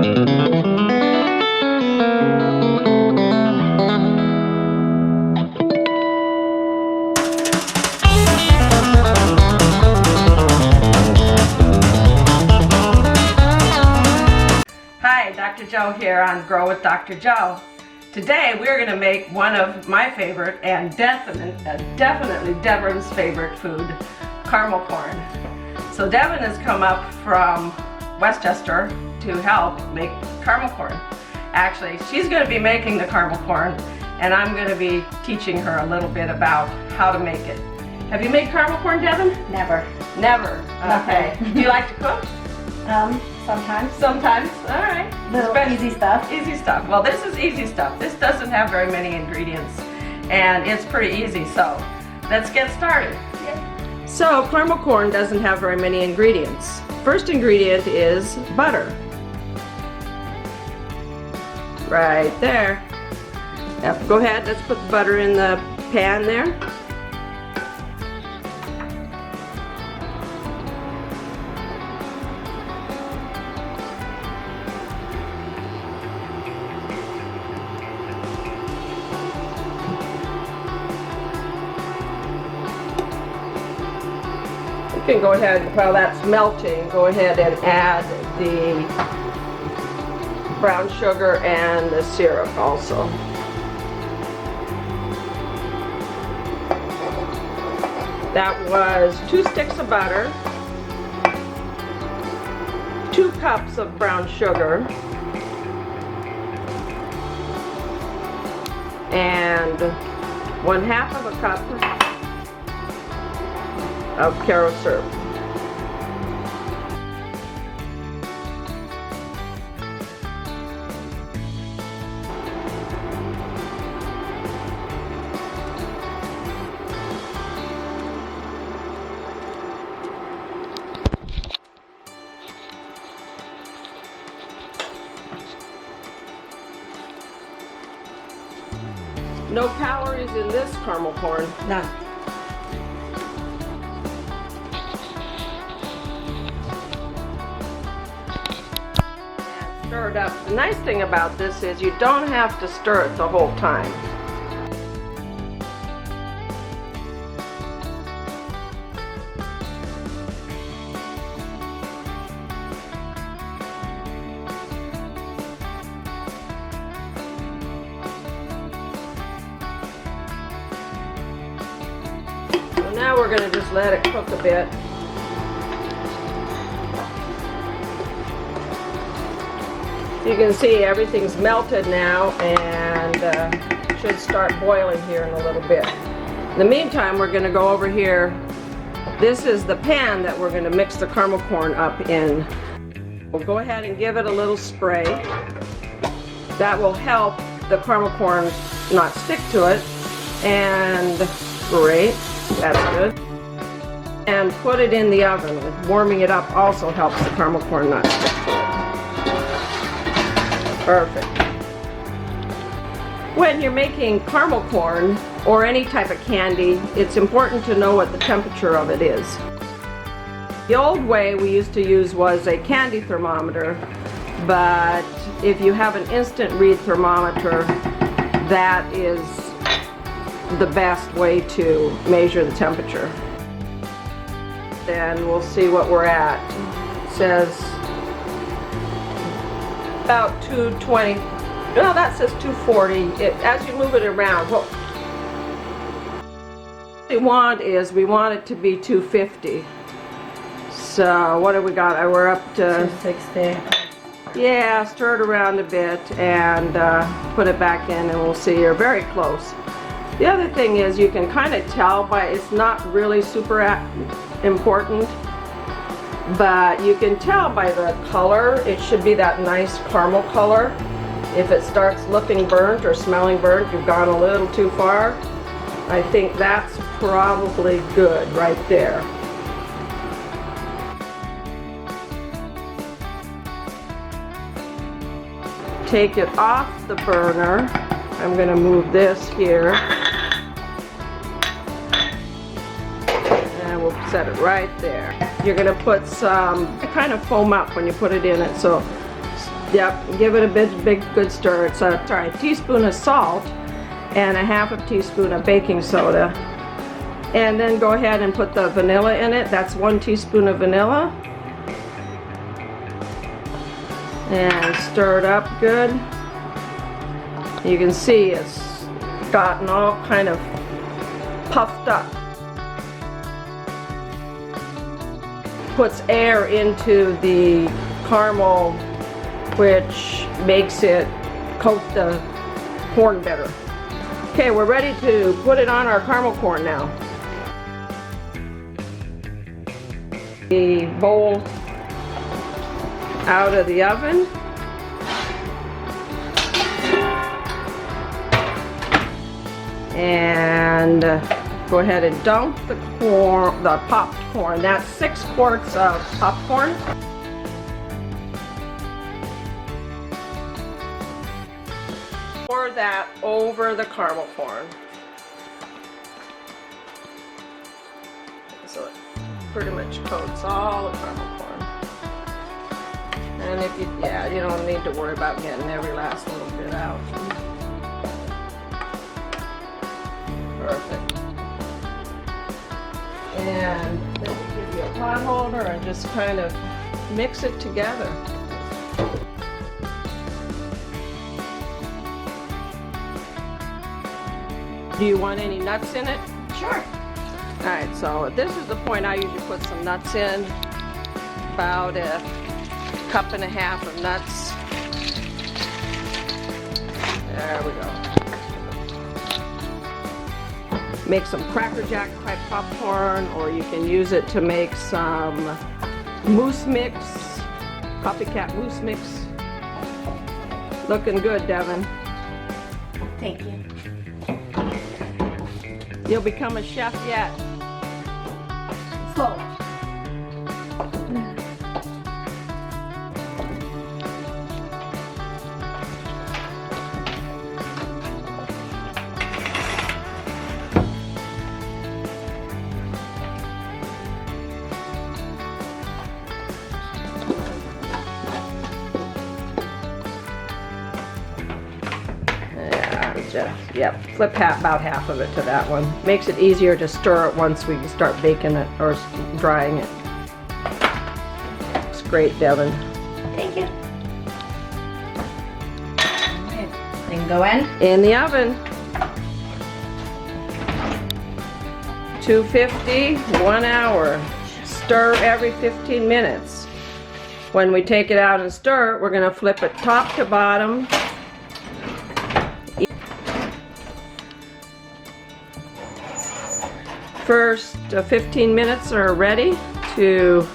Hi, Dr. Joe here on Grow with Dr. Joe. Today we're going to make one of my favorite and definitely Devon's favorite food, caramel corn. So Devon has come up from Westchester to help make caramel corn. Actually, she's going to be making the caramel corn and I'm going to be teaching her a little bit about how to make it. Have you made caramel corn, Devon? Never. Never? Okay. Do you like to cook? Sometimes. Sometimes. All right. Little easy stuff. Easy stuff. Well, this is easy stuff. This doesn't have very many ingredients and it's pretty easy, so let's get started. Yeah. So caramel corn doesn't have very many ingredients. First ingredient is butter. Right there. Yep, go ahead, let's put the butter in the pan there. You can go ahead, while that's melting, go ahead and add the brown sugar and the syrup also. That was 2 sticks of butter, 2 cups of brown sugar, and 1/2 of a cup of ＨERE syrup. No calories in this caramel corn. None. Stir it up. The nice thing about this is you don't have to stir it the whole time. So now we're going to just let it cook a bit. You can see everything's melted now and should start boiling here in a little bit. In the meantime, we're going to go over here. This is the pan that we're going to mix the caramel corn up in. We'll go ahead and give it a little spray. That will help the caramel corn not stick to it. And great, that's good. And put it in the oven. Warming it up also helps the caramel corn not stick to it. Perfect. When you're making caramel corn or any type of candy, it's important to know what the temperature of it is. The old way we used to use was a candy thermometer, but if you have an instant read thermometer, that is the best way to measure the temperature. Then we'll see what we're at. It says about 220. No, that says 240. As you move it around, what we want is we want it to be 250. So what do we got? We're up to 260. Yeah, stir it around a bit and put it back in, and we'll see. You're very close. The other thing is you can kind of tell by, it's not really super important, but you can tell by the color. It should be that nice caramel color. If it starts looking burnt or smelling burnt, you've gone a little too far. I think that's probably good right there. Take it off the burner. I'm going to move this here. And we'll set it right there. You're going to put some, it kind of foam up when you put it in it, so Yep, give it a big good stir. It's a teaspoon of salt and a half a teaspoon of baking soda. And then go ahead and put the vanilla in it. That's 1 teaspoon of vanilla. And stir it up good. You can see it's gotten all kind of puffed up. Puts air into the caramel, which makes it coat the corn better. Okay, we're ready to put it on our caramel corn now. The bowl out of the oven. And go ahead and dump the corn, the popped corn. That's 6 quarts of popcorn. Pour that over the caramel corn. So it pretty much coats all the caramel corn. And if you, you don't need to worry about getting every last little bit out. Perfect. And then we give you a pot holder and just kind of mix it together. Do you want any nuts in it? Sure. Alright, so this is the point I usually put some nuts in. About a cup and a half of nuts. There we go. Make some Cracker Jack type popcorn, or you can use it to make some mousse mix, copycat mousse mix. Looking good, Devon. Thank you. You'll become a chef yet. Slowly. Yep, flip about half of it to that one. Makes it easier to stir it once we start baking it or drying it. It's great, Devon. Thank you. Alright, then go in. In the oven. 250, 1 hour. Stir every 15 minutes. When we take it out and stir it, we're going to flip it top to bottom. First 15 minutes are ready to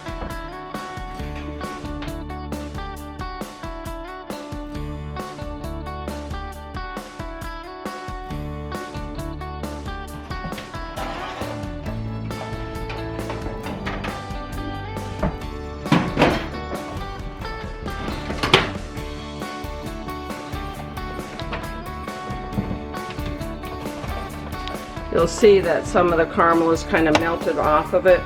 you'll see that some of the caramel is kind of melted off of it.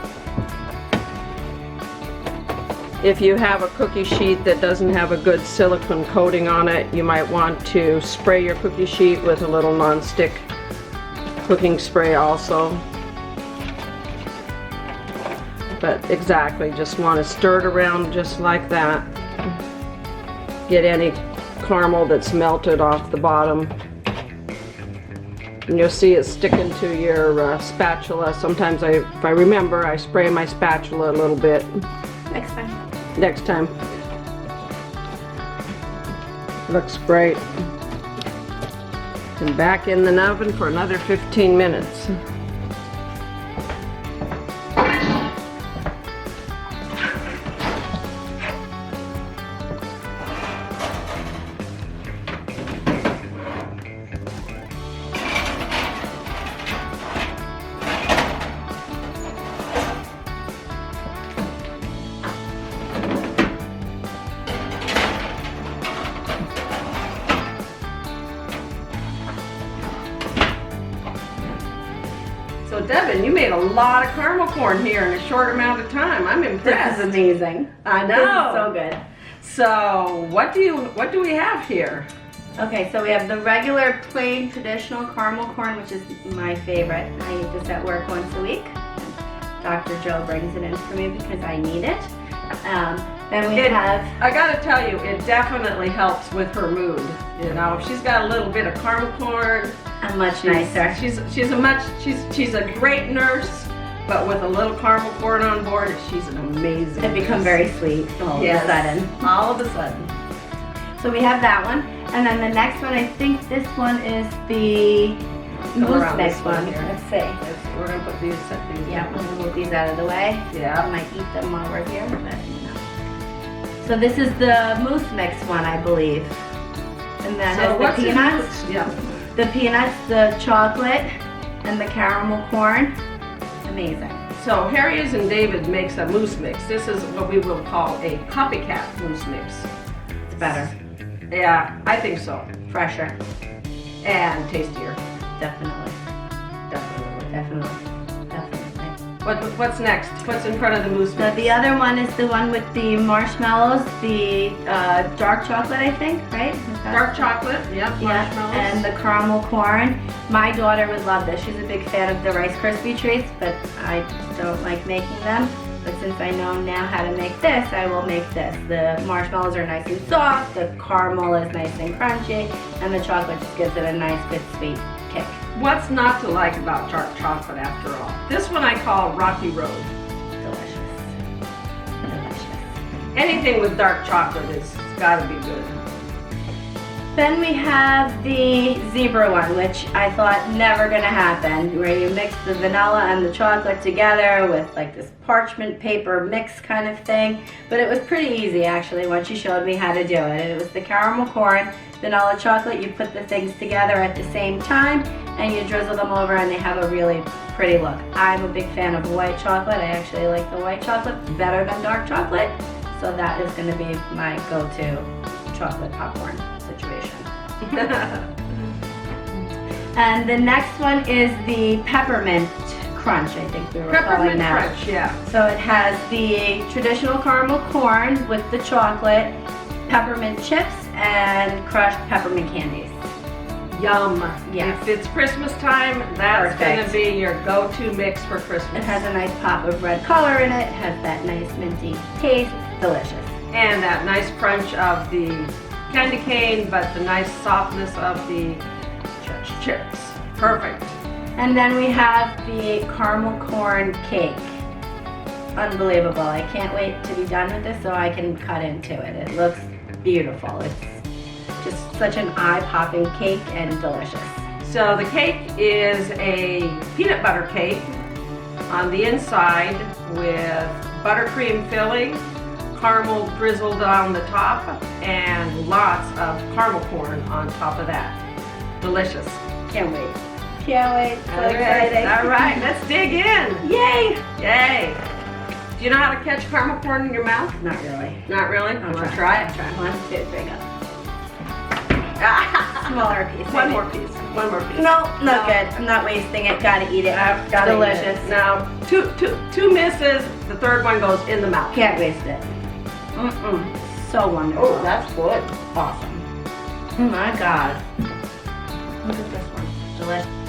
If you have a cookie sheet that doesn't have a good silicone coating on it, you might want to spray your cookie sheet with a little non-stick cooking spray also. But exactly, just want to stir it around just like that. Get any caramel that's melted off the bottom. And you'll see it sticking to your spatula. Sometimes if I remember, I spray my spatula a little bit. Next time. Next time. Looks great. And back in the oven for another 15 minutes. So Devon, you made a lot of caramel corn here in a short amount of time. I'm impressed. This is amazing. I know. This is so good. So what do we have here? Okay, so we have the regular plain traditional caramel corn, which is my favorite. I eat this at work once a week. Dr. Joe brings it in for me because I need it. Then we have... I gotta tell you, it definitely helps with her mood. You know, if she's got a little bit of caramel corn, I'm much nicer. She's a great nurse, but with a little caramel corn on board, she's an amazing. It becomes very sweet all of a sudden. All of a sudden. So we have that one, and then the next one, I think this one is the mousse mix one. Let's see. We're gonna put these. Yeah, we're gonna move these out of the way. Yeah. I might eat them while we're here, but no. So this is the mousse mix one, I believe, and that has the peanuts. Yeah. The peanuts, the chocolate, and the caramel corn. Amazing. So Harry's and David makes a mousse mix. This is what we will call a copycat mousse mix. It's better. Yeah, I think so. Fresher. And tastier. Definitely. Definitely. Definitely. What's next? What's in front of the mousse So mix? the other one is the one with the marshmallows, the dark chocolate, I think, right? Dark chocolate, yep, marshmallows. And the caramel corn. My daughter would love this. She's a big fan of the Rice Krispie treats, but I don't like making them. But since I know now how to make this, I will make this. The marshmallows are nice and soft, the caramel is nice and crunchy, and the chocolate just gives it a nice, good, sweet kick. What's not to like about dark chocolate after all? This one I call Rocky Road. Delicious. Delicious. Anything with dark chocolate it's gotta be good. Then we have the zebra one, which I thought never gonna happen, where you mix the vanilla and the chocolate together with like this parchment paper mix kind of thing. But it was pretty easy actually once you showed me how to do it. It was the caramel corn, vanilla chocolate, you put the things together at the same time and you drizzle them over and they have a really pretty look. I'm a big fan of white chocolate. I actually like the white chocolate better than dark chocolate. So that is gonna be my go-to chocolate popcorn situation. And the next one is the peppermint crunch, I think we were calling that. Peppermint crunch, yeah. So it has the traditional caramel corn with the chocolate, peppermint chips, and crushed peppermint candies. Yum. Yes. If it's Christmas time, that's Perfect. gonna be your go-to mix for Christmas. It has a nice pop of red color in it, has that nice minty taste, delicious. And that nice crunch of the candy cane, but the nice softness of the chips. Perfect. And then we have the caramel corn cake. Unbelievable. I can't wait to be done with this so I can cut into it. It looks beautiful. It's just such an eye-popping cake and delicious. So the cake is a peanut butter cake on the inside with buttercream filling, caramel drizzled on the top, and lots of caramel corn on top of that. Delicious. Can't wait. Can't wait. So All right. excited. All right, let's dig in. Yay! Yay. Do you know how to catch caramel corn in your mouth? Not really. Not really? I'll Want to try it? Try. 1, 2, 3, go. Smaller piece. One more piece. One more piece. No, not good. I'm not wasting it. Gotta eat it. Gotta Delicious. eat it. Now, two misses. The third one goes in the mouth. Can't waste it. So wonderful. Oh, that's good. Awesome. Oh my God. Look at this one. Delicious.